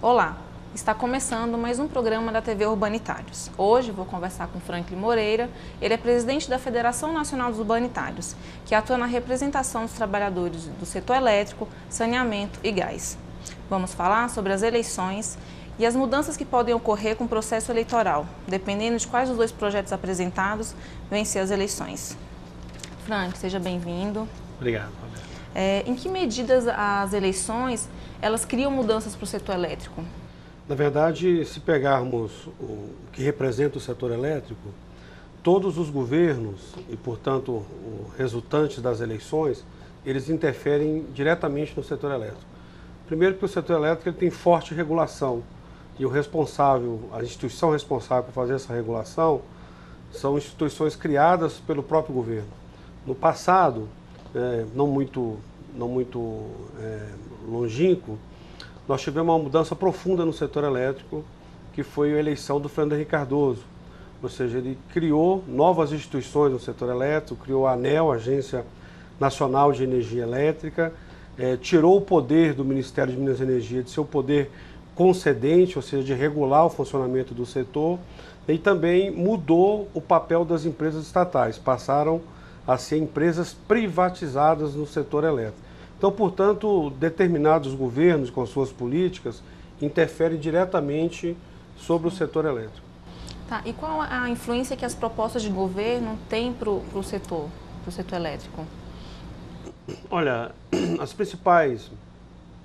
Olá, está começando mais um programa da TV Urbanitários. Hoje vou conversar com Franklin Moreira, ele é presidente da Federação Nacional dos Urbanitários, que atua na representação dos trabalhadores do setor elétrico, saneamento e gás. Vamos falar sobre as eleições e as mudanças que podem ocorrer com o processo eleitoral, dependendo de quais dos dois projetos apresentados vencer as eleições. Frank, seja bem-vindo. Obrigado. Em que medidas as eleições elas criam mudanças para o setor elétrico? Na verdade, se pegarmos o que representa o setor elétrico, todos os governos e, portanto, os resultantes das eleições, eles interferem diretamente no setor elétrico. Primeiro porque o setor elétrico ele tem forte regulação e o responsável, a instituição responsável por fazer essa regulação são instituições criadas pelo próprio governo. No passado, não muito longínquo, nós tivemos uma mudança profunda no setor elétrico, que foi a eleição do Fernando Henrique Cardoso. Ou seja, ele criou novas instituições no setor elétrico, criou a ANEEL, Agência Nacional de Energia Elétrica, tirou o poder do Ministério de Minas e Energia de seu poder concedente, ou seja, de regular o funcionamento do setor, e também mudou o papel das empresas estatais, passaram a ser empresas privatizadas no setor elétrico. Então, portanto, determinados governos, com suas políticas, interferem diretamente sobre o setor elétrico. Tá, e qual a influência que as propostas de governo têm para o setor elétrico? Olha, as principais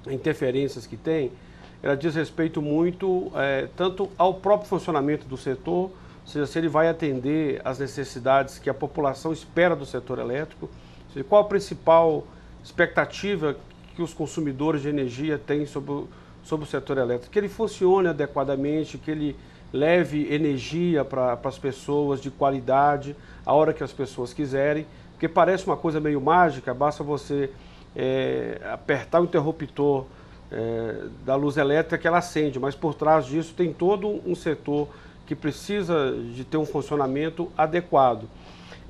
interferências que tem, ela diz respeito muito tanto ao próprio funcionamento do setor, ou seja, se ele vai atender às necessidades que a população espera do setor elétrico, ou seja, qual a principal expectativa que os consumidores de energia têm sobre o setor elétrico, que ele funcione adequadamente, que ele leve energia para as pessoas de qualidade, a hora que as pessoas quiserem, porque parece uma coisa meio mágica, basta você apertar o interruptor da luz elétrica que ela acende, mas por trás disso tem todo um setor que precisa de ter um funcionamento adequado.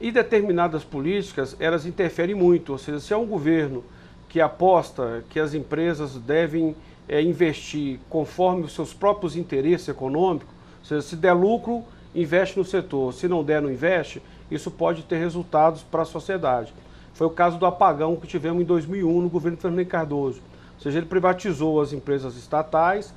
E determinadas políticas, elas interferem muito, ou seja, se é um governo que aposta que as empresas devem investir conforme os seus próprios interesses econômicos, ou seja, se der lucro, investe no setor, se não der, não investe, isso pode ter resultados para a sociedade. Foi o caso do apagão que tivemos em 2001 no governo Fernando Henrique Cardoso, ou seja, ele privatizou as empresas estatais,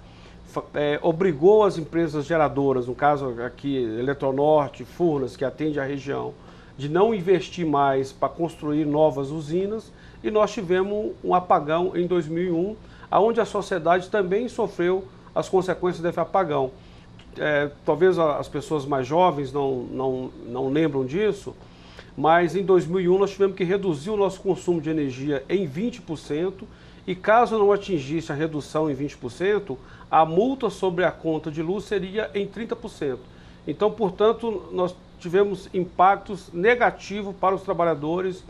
obrigou as empresas geradoras, no caso aqui Eletronorte, Furnas, que atende a região, de não investir mais para construir novas usinas, e nós tivemos um apagão em 2001, onde a sociedade também sofreu as consequências desse apagão. Talvez as pessoas mais jovens não lembram disso, mas em 2001 nós tivemos que reduzir o nosso consumo de energia em 20%, e caso não atingisse a redução em 20%, a multa sobre a conta de luz seria em 30%. Então, portanto, nós tivemos impactos negativos para os trabalhadores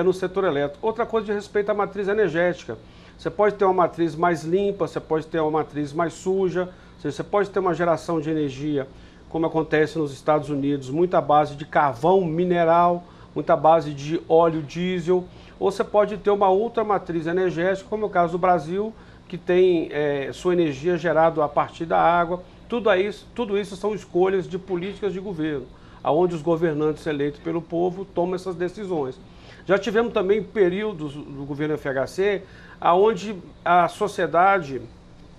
no setor elétrico. Outra coisa de respeito à matriz energética. Você pode ter uma matriz mais limpa, você pode ter uma matriz mais suja, você pode ter uma geração de energia, como acontece nos Estados Unidos, muita base de carvão mineral, muita base de óleo diesel, ou você pode ter uma outra matriz energética, como é o caso do Brasil, que tem sua energia gerada a partir da água. Tudo isso são escolhas de políticas de governo, onde os governantes eleitos pelo povo tomam essas decisões. Já tivemos também períodos do governo FHC, onde a sociedade,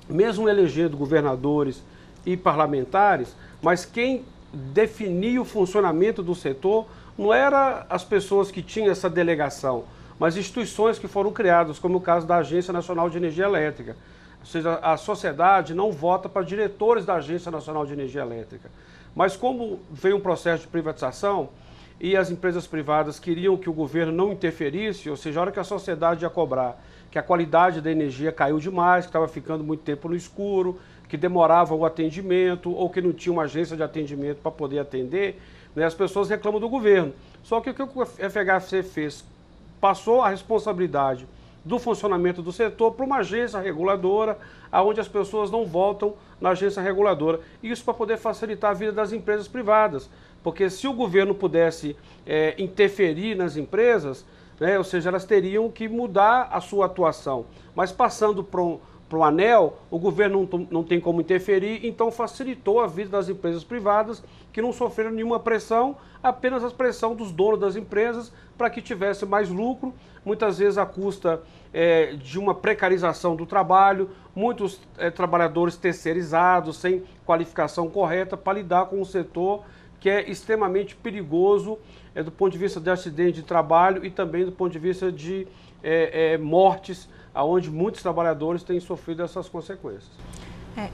mesmo elegendo governadores e parlamentares, mas quem definia o funcionamento do setor não eram as pessoas que tinham essa delegação, mas instituições que foram criadas, como o caso da Agência Nacional de Energia Elétrica. Ou seja, a sociedade não vota para diretores da Agência Nacional de Energia Elétrica. Mas como veio um processo de privatização e as empresas privadas queriam que o governo não interferisse, ou seja, a hora que a sociedade ia cobrar que a qualidade da energia caiu demais, que estava ficando muito tempo no escuro, que demorava o atendimento ou que não tinha uma agência de atendimento para poder atender, as pessoas reclamam do governo. Só que o que o FHC fez? Passou a responsabilidade do funcionamento do setor para uma agência reguladora, onde as pessoas não votam na agência reguladora. Isso para poder facilitar a vida das empresas privadas, porque se o governo pudesse interferir nas empresas, ou seja, elas teriam que mudar a sua atuação. Mas passando para o ANEEL, o governo não tem como interferir, então facilitou a vida das empresas privadas que não sofreram nenhuma pressão, apenas a pressão dos donos das empresas para que tivesse mais lucro, muitas vezes à custa de uma precarização do trabalho, muitos trabalhadores terceirizados, sem qualificação correta para lidar com um setor que é extremamente perigoso do ponto de vista de acidente de trabalho e também do ponto de vista de mortes, onde muitos trabalhadores têm sofrido essas consequências.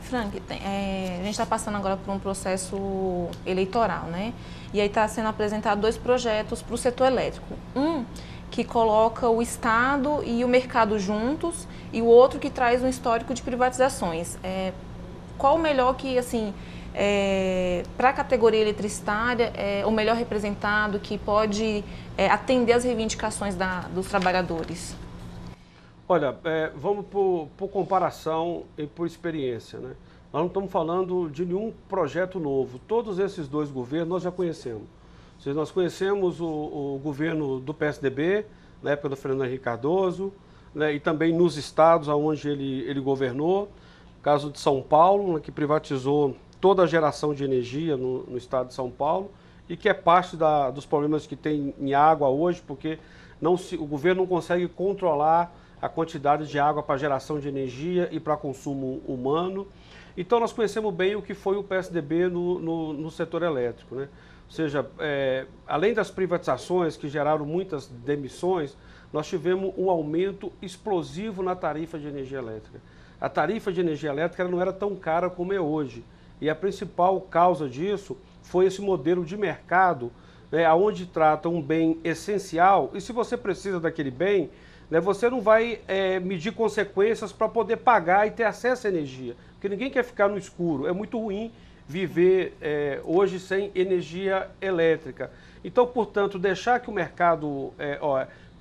Frank, a gente está passando agora por um processo eleitoral, né? E aí está sendo apresentado 2 projetos para o setor elétrico. Um que coloca o Estado e o mercado juntos e o outro que traz um histórico de privatizações. Qual o melhor que, assim, para a categoria eletricitária, o melhor representado que pode atender às reivindicações dos trabalhadores? Olha, vamos por comparação e por experiência, né? Nós não estamos falando de nenhum projeto novo. Todos esses 2 governos nós já conhecemos. Ou seja, nós conhecemos o governo do PSDB, na época do Fernando Henrique Cardoso, né, e também nos estados onde ele governou. O caso de São Paulo, né, que privatizou toda a geração de energia no estado de São Paulo e que é parte dos problemas que tem em água hoje, porque o governo não consegue controlar a quantidade de água para geração de energia e para consumo humano. Então nós conhecemos bem o que foi o PSDB no setor elétrico, né? Ou seja, além das privatizações que geraram muitas demissões, nós tivemos um aumento explosivo na tarifa de energia elétrica. A tarifa de energia elétrica não era tão cara como é hoje. E a principal causa disso foi esse modelo de mercado, né, onde trata um bem essencial, e se você precisa daquele bem, né, você não vai medir consequências para poder pagar e ter acesso à energia, porque ninguém quer ficar no escuro, é muito ruim viver hoje sem energia elétrica. Então, portanto, deixar que o mercado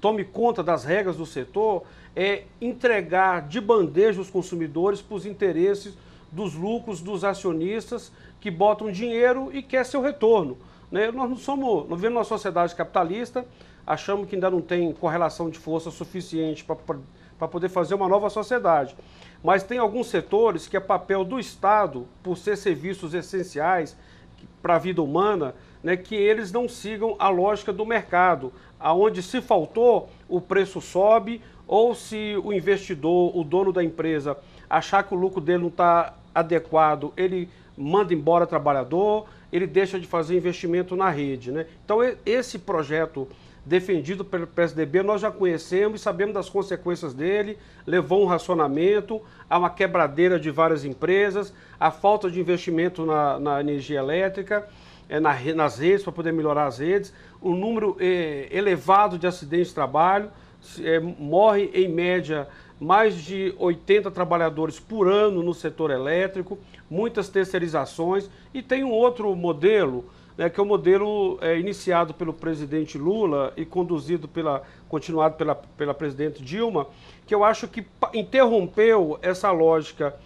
tome conta das regras do setor é entregar de bandeja os consumidores para os interesses dos lucros dos acionistas que botam dinheiro e quer seu retorno, né? Nós vivemos numa sociedade capitalista, achamos que ainda não tem correlação de força suficiente para poder fazer uma nova sociedade. Mas tem alguns setores que é papel do Estado, por ser serviços essenciais para a vida humana, né, que eles não sigam a lógica do mercado, aonde se faltou, o preço sobe, ou se o investidor, o dono da empresa, achar que o lucro dele não está adequado, ele manda embora trabalhador, ele deixa de fazer investimento na rede, né? Então esse projeto defendido pelo PSDB nós já conhecemos e sabemos das consequências dele, levou um racionamento, a uma quebradeira de várias empresas, a falta de investimento na energia elétrica, nas redes, para poder melhorar as redes, um número elevado de acidentes de trabalho, morre em média mais de 80 trabalhadores por ano no setor elétrico, muitas terceirizações, e tem um outro modelo, né, que é o modelo iniciado pelo presidente Lula e continuado pela presidente Dilma, que eu acho que interrompeu essa lógica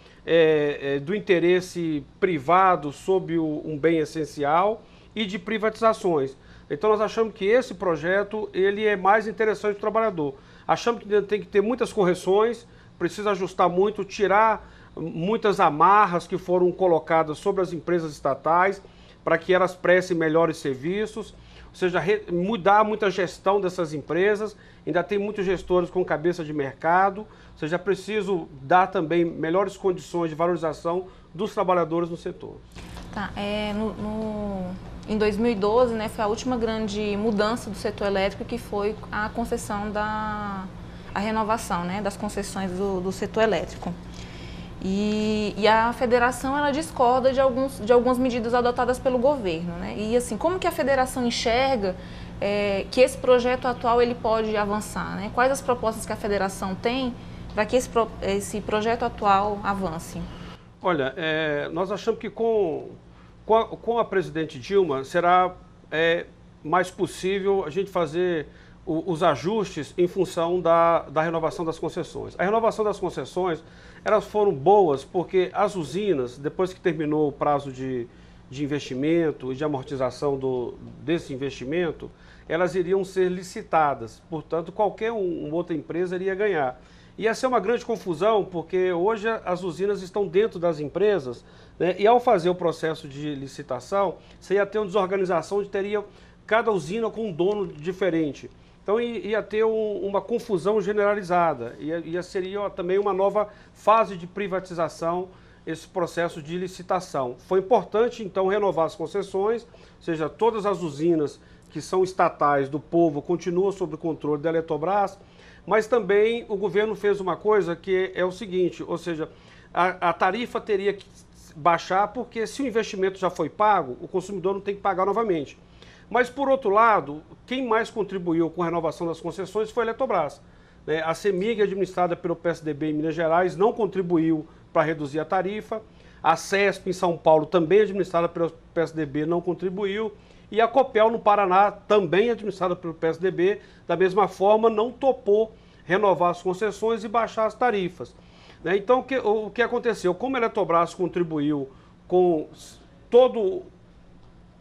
do interesse privado sobre um bem essencial e de privatizações. Então nós achamos que esse projeto ele é mais interessante para o trabalhador. Achamos que tem que ter muitas correções, precisa ajustar muito, tirar muitas amarras que foram colocadas sobre as empresas estatais para que elas prestem melhores serviços, ou seja, mudar muita gestão dessas empresas. Ainda tem muitos gestores com cabeça de mercado, ou seja, é preciso dar também melhores condições de valorização dos trabalhadores no setor. Tá, em 2012, né, foi a última grande mudança do setor elétrico, que foi a concessão a renovação, né, das concessões do setor elétrico. E a federação ela discorda de algumas medidas adotadas pelo governo, né? E assim, como que a federação enxerga que esse projeto atual ele pode avançar, né? Quais as propostas que a federação tem para que esse projeto atual avance? Olha, nós achamos que com a presidente Dilma será mais possível a gente fazer os ajustes em função da renovação das concessões. A renovação das concessões, elas foram boas porque as usinas, depois que terminou o prazo de investimento e de amortização desse investimento, elas iriam ser licitadas, portanto qualquer outra empresa iria ganhar. Ia ser uma grande confusão, porque hoje as usinas estão dentro das empresas, né? E ao fazer o processo de licitação, você ia ter uma desorganização onde teria cada usina com um dono diferente. Então ia ter uma confusão generalizada, seria também uma nova fase de privatização, esse processo de licitação. Foi importante, então, renovar as concessões, ou seja, todas as usinas que são estatais do povo continuam sob o controle da Eletrobras, mas também o governo fez uma coisa que é o seguinte, ou seja, a tarifa teria que baixar, porque se o investimento já foi pago, o consumidor não tem que pagar novamente. Mas, por outro lado, quem mais contribuiu com a renovação das concessões foi a Eletrobras. A CEMIG, administrada pelo PSDB em Minas Gerais, não contribuiu para reduzir a tarifa. A CESP, em São Paulo, também administrada pelo PSDB, não contribuiu. E a Copel, no Paraná, também administrada pelo PSDB, da mesma forma, não topou renovar as concessões e baixar as tarifas. Então, o que aconteceu? Como a Eletrobras contribuiu com todo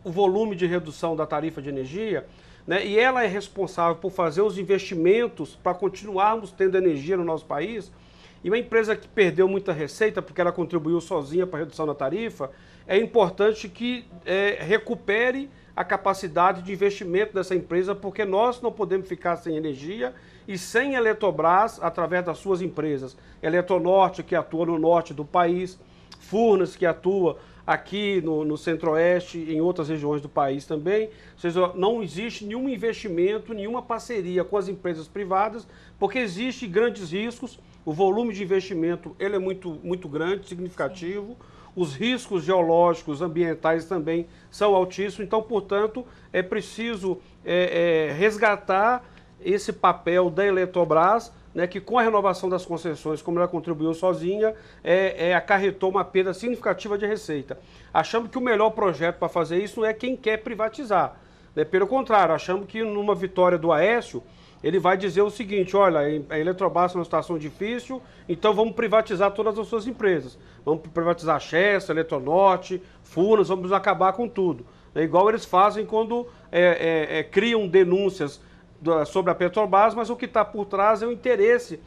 o volume de redução da tarifa de energia, e ela é responsável por fazer os investimentos para continuarmos tendo energia no nosso país, e uma empresa que perdeu muita receita porque ela contribuiu sozinha para a redução da tarifa, é importante que recupere a capacidade de investimento dessa empresa, porque nós não podemos ficar sem energia e sem a Eletrobras, através das suas empresas. Eletronorte, que atua no norte do país, Furnas, que atua aqui no centro-oeste e em outras regiões do país também. Ou seja, não existe nenhum investimento, nenhuma parceria com as empresas privadas, porque existem grandes riscos, o volume de investimento ele é muito grande, significativo, os riscos geológicos, ambientais também são altíssimos, então, portanto, é preciso resgatar esse papel da Eletrobras, que com a renovação das concessões, como ela contribuiu sozinha, acarretou uma perda significativa de receita. Achamos que o melhor projeto para fazer isso não é quem quer privatizar. Pelo contrário, achamos que numa vitória do Aécio, ele vai dizer o seguinte: olha, a Eletrobras é uma situação difícil, então vamos privatizar todas as suas empresas. Vamos privatizar a Chesf, Eletronorte, Furnas, vamos acabar com tudo. Igual eles fazem quando criam denúncias sobre a Petrobras, mas o que está por trás é o interesse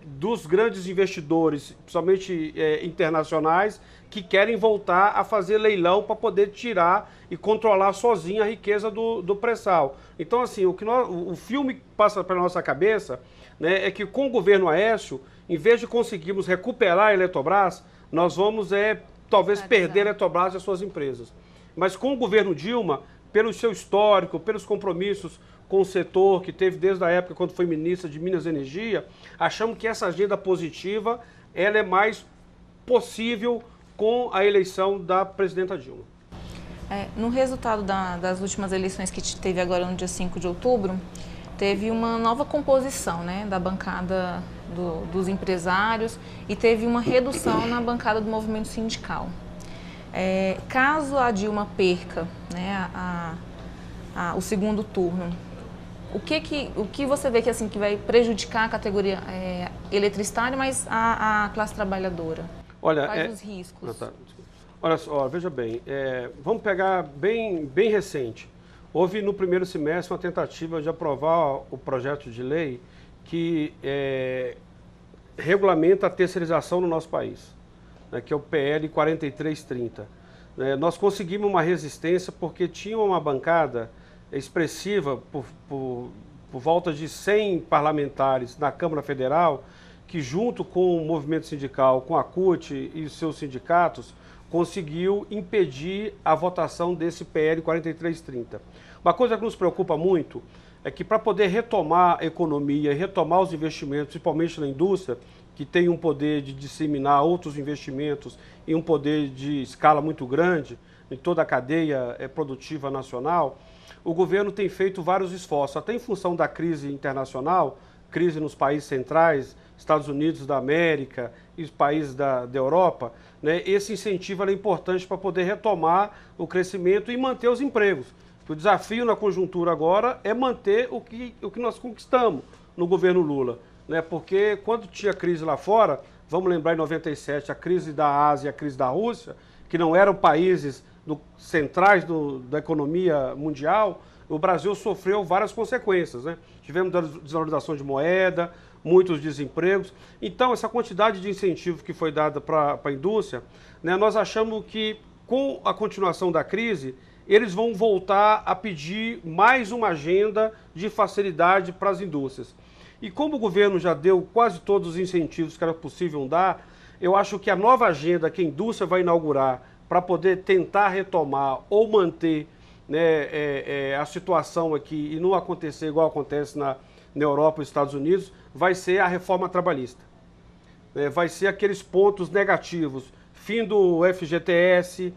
dos grandes investidores, principalmente internacionais, que querem voltar a fazer leilão para poder tirar e controlar sozinho a riqueza do pré-sal. Então, assim, o filme que passa pela nossa cabeça, é que com o governo Aécio, em vez de conseguirmos recuperar a Eletrobras, nós vamos talvez perder a Eletrobras e as suas empresas. Mas com o governo Dilma, pelo seu histórico, pelos compromissos com o setor que teve desde a época quando foi ministra de Minas e Energia, achamos que essa agenda positiva ela é mais possível com a eleição da presidenta Dilma. No resultado das últimas eleições que teve agora no dia 5 de outubro, teve uma nova composição, da bancada dos empresários e teve uma redução na bancada do movimento sindical. Caso a Dilma perca o segundo turno, o que você vê que vai prejudicar a categoria eletricitária, mas a classe trabalhadora? Olha, quais os riscos? Olha só, veja bem, vamos pegar bem recente. Houve no primeiro semestre uma tentativa de aprovar o projeto de lei que regulamenta a terceirização no nosso país, que é o PL 4330. Nós conseguimos uma resistência porque tinha uma bancada expressiva por volta de 100 parlamentares na Câmara Federal, que junto com o movimento sindical, com a CUT e os seus sindicatos, conseguiu impedir a votação desse PL 4330. Uma coisa que nos preocupa muito é que para poder retomar a economia e retomar os investimentos, principalmente na indústria, que tem um poder de disseminar outros investimentos e um poder de escala muito grande em toda a cadeia produtiva nacional, o governo tem feito vários esforços, até em função da crise internacional, crise nos países centrais, Estados Unidos da América e os países da Europa, esse incentivo é importante para poder retomar o crescimento e manter os empregos. O desafio na conjuntura agora é manter o que nós conquistamos no governo Lula, porque quando tinha crise lá fora, vamos lembrar em 97, a crise da Ásia e a crise da Rússia, que não eram países centrais da economia mundial, o Brasil sofreu várias consequências. Tivemos desvalorização de moeda, muitos desempregos. Então, essa quantidade de incentivo que foi dada para a indústria, né, nós achamos que com a continuação da crise, eles vão voltar a pedir mais uma agenda de facilidade para as indústrias. E como o governo já deu quase todos os incentivos que era possível dar, eu acho que a nova agenda que a indústria vai inaugurar para poder tentar retomar ou manter, né, a situação aqui e não acontecer igual acontece na Europa e nos Estados Unidos, vai ser a reforma trabalhista. Vai ser aqueles pontos negativos, fim do FGTS,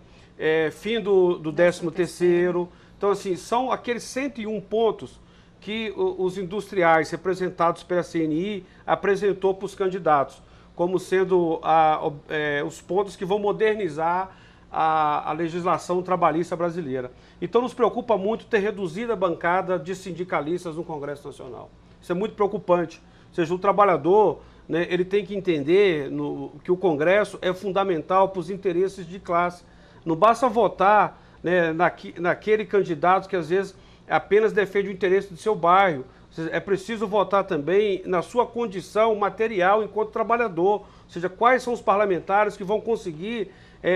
fim do 13º. Então, assim, são aqueles 101 pontos que os industriais representados pela CNI apresentou para os candidatos, como sendo os pontos que vão modernizar a legislação trabalhista brasileira. Então nos preocupa muito ter reduzido a bancada de sindicalistas no Congresso Nacional. Isso é muito preocupante. Ou seja, o trabalhador, né, ele tem que entender que o Congresso é fundamental para os interesses de classe. Não basta votar, né, naquele candidato que às vezes apenas defende o interesse do seu bairro. É preciso votar também na sua condição material enquanto trabalhador, ou seja, quais são os parlamentares que vão conseguir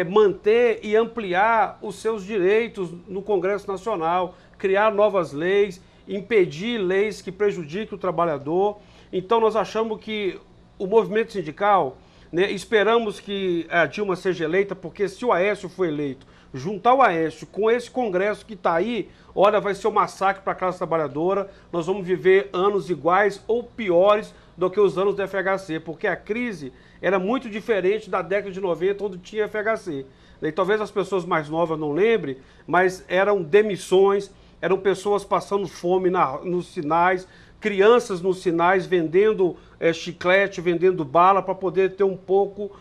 manter e ampliar os seus direitos no Congresso Nacional, criar novas leis, impedir leis que prejudiquem o trabalhador. Então nós achamos que o movimento sindical, né, esperamos que a Dilma seja eleita, porque se o Aécio for eleito, juntar o Aécio com esse Congresso que está aí, olha, vai ser um massacre para a classe trabalhadora, nós vamos viver anos iguais ou piores do que os anos do FHC, porque a crise era muito diferente da década de 90, onde tinha FHC. E talvez as pessoas mais novas não lembrem, mas eram demissões, eram pessoas passando fome nos sinais, crianças nos sinais vendendo chiclete, vendendo bala para poder ter um pouco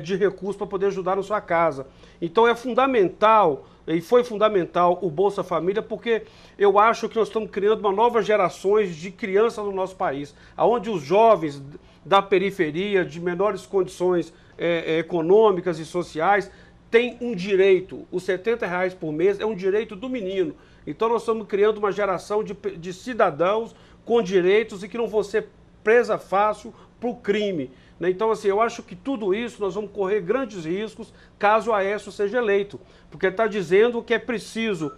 de recurso para poder ajudar na sua casa. Então é fundamental, e foi fundamental o Bolsa Família, porque eu acho que nós estamos criando uma nova geração de crianças no nosso país, onde os jovens da periferia, de menores condições econômicas e sociais, têm um direito. Os R$70 por mês é um direito do menino. Então nós estamos criando uma geração de cidadãos com direitos e que não vão ser presa fácil para o crime. Então, assim, eu acho que tudo isso nós vamos correr grandes riscos caso o Aécio seja eleito, porque ele está dizendo que é preciso,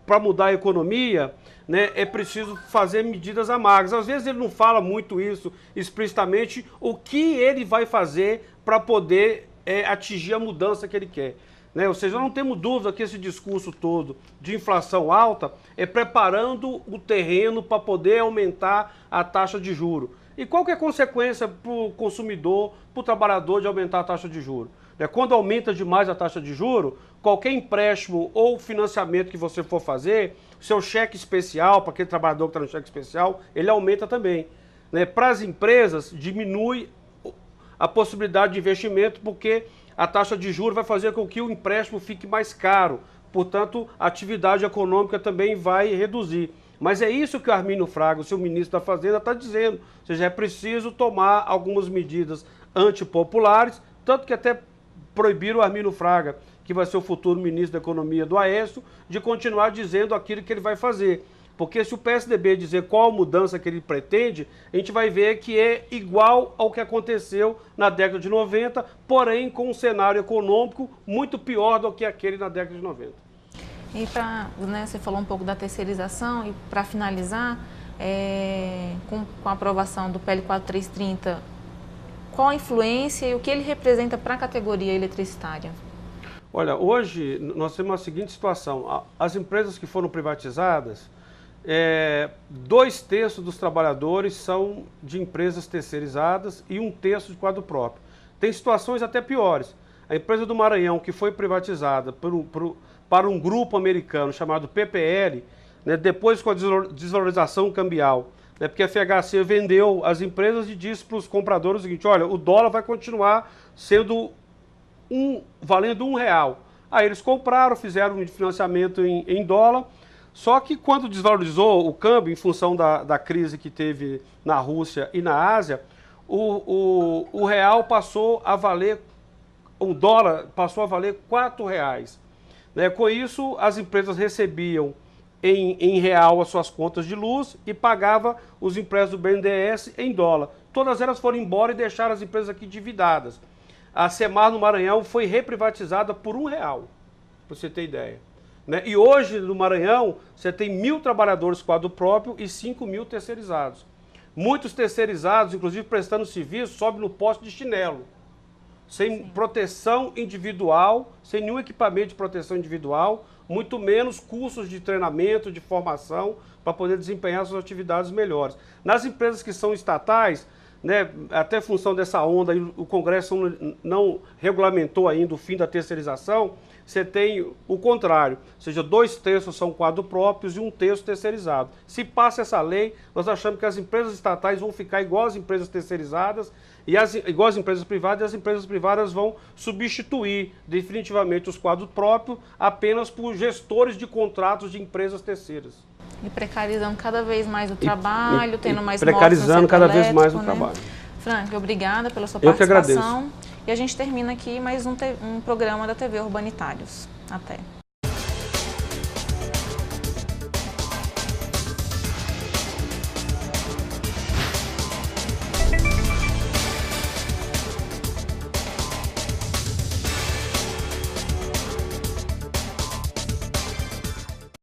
para mudar a economia, né, é preciso fazer medidas amargas. Às vezes ele não fala muito isso explicitamente, o que ele vai fazer para poder atingir a mudança que ele quer. Né? Ou seja, não temos dúvida que esse discurso todo de inflação alta é preparando o terreno para poder aumentar a taxa de juros. E qual que é a consequência para o consumidor, para o trabalhador de aumentar a taxa de juros? Quando aumenta demais a taxa de juros, qualquer empréstimo ou financiamento que você for fazer, seu cheque especial, para aquele trabalhador que está no cheque especial, ele aumenta também. Para as empresas, diminui a possibilidade de investimento, porque a taxa de juros vai fazer com que o empréstimo fique mais caro. Portanto, a atividade econômica também vai reduzir. Mas é isso que o Armínio Fraga, o seu ministro da Fazenda, está dizendo. Ou seja, é preciso tomar algumas medidas antipopulares, tanto que até proibiram o Armínio Fraga, que vai ser o futuro ministro da Economia do Aécio, de continuar dizendo aquilo que ele vai fazer. Porque se o PSDB dizer qual a mudança que ele pretende, a gente vai ver que é igual ao que aconteceu na década de 90, porém com um cenário econômico muito pior do que aquele na década de 90. E você falou um pouco da terceirização, e para finalizar, com a aprovação do PL 4330, qual a influência e o que ele representa para a categoria eletricitária? Olha, hoje nós temos a seguinte situação: as empresas que foram privatizadas, 2/3 dos trabalhadores são de empresas terceirizadas e 1/3 de quadro próprio. Tem situações até piores. A empresa do Maranhão, que foi privatizada para um grupo americano chamado PPL, né, depois com a desvalorização cambial, né, porque a FHC vendeu as empresas e disse para os compradores o seguinte: olha, o dólar vai continuar sendo valendo R$1. Aí eles compraram, fizeram um financiamento em dólar, só que quando desvalorizou o câmbio, em função da crise que teve na Rússia e na Ásia, o real passou a valer, o dólar passou a valer R$4. Né? Com isso, as empresas recebiam em real as suas contas de luz e pagava os empréstimos do BNDES em dólar. Todas elas foram embora e deixaram as empresas aqui endividadas. A Semar no Maranhão foi reprivatizada por R$1, para você ter ideia. Né? E hoje no Maranhão você tem 1.000 trabalhadores quadro próprio e 5.000 terceirizados. Muitos terceirizados, inclusive prestando serviço, sobem no poste de chinelo. Sem proteção individual, sem nenhum equipamento de proteção individual, muito menos cursos de treinamento, de formação, para poder desempenhar suas atividades melhores. Nas empresas que são estatais, né, até função dessa onda, o Congresso não regulamentou ainda o fim da terceirização, você tem o contrário, ou seja, 2/3 são quadro próprios e 1/3 terceirizado. Se passa essa lei, nós achamos que as empresas estatais vão ficar igual às empresas terceirizadas, igual às empresas privadas, e as empresas privadas vão substituir definitivamente os quadros próprios apenas por gestores de contratos de empresas terceiras. E precarizando cada vez mais o trabalho, tendo mais precarizando cada vez mais o trabalho. Franklin, obrigada pela sua participação. Eu que agradeço. E a gente termina aqui mais um programa da TV Urbanitários. Até.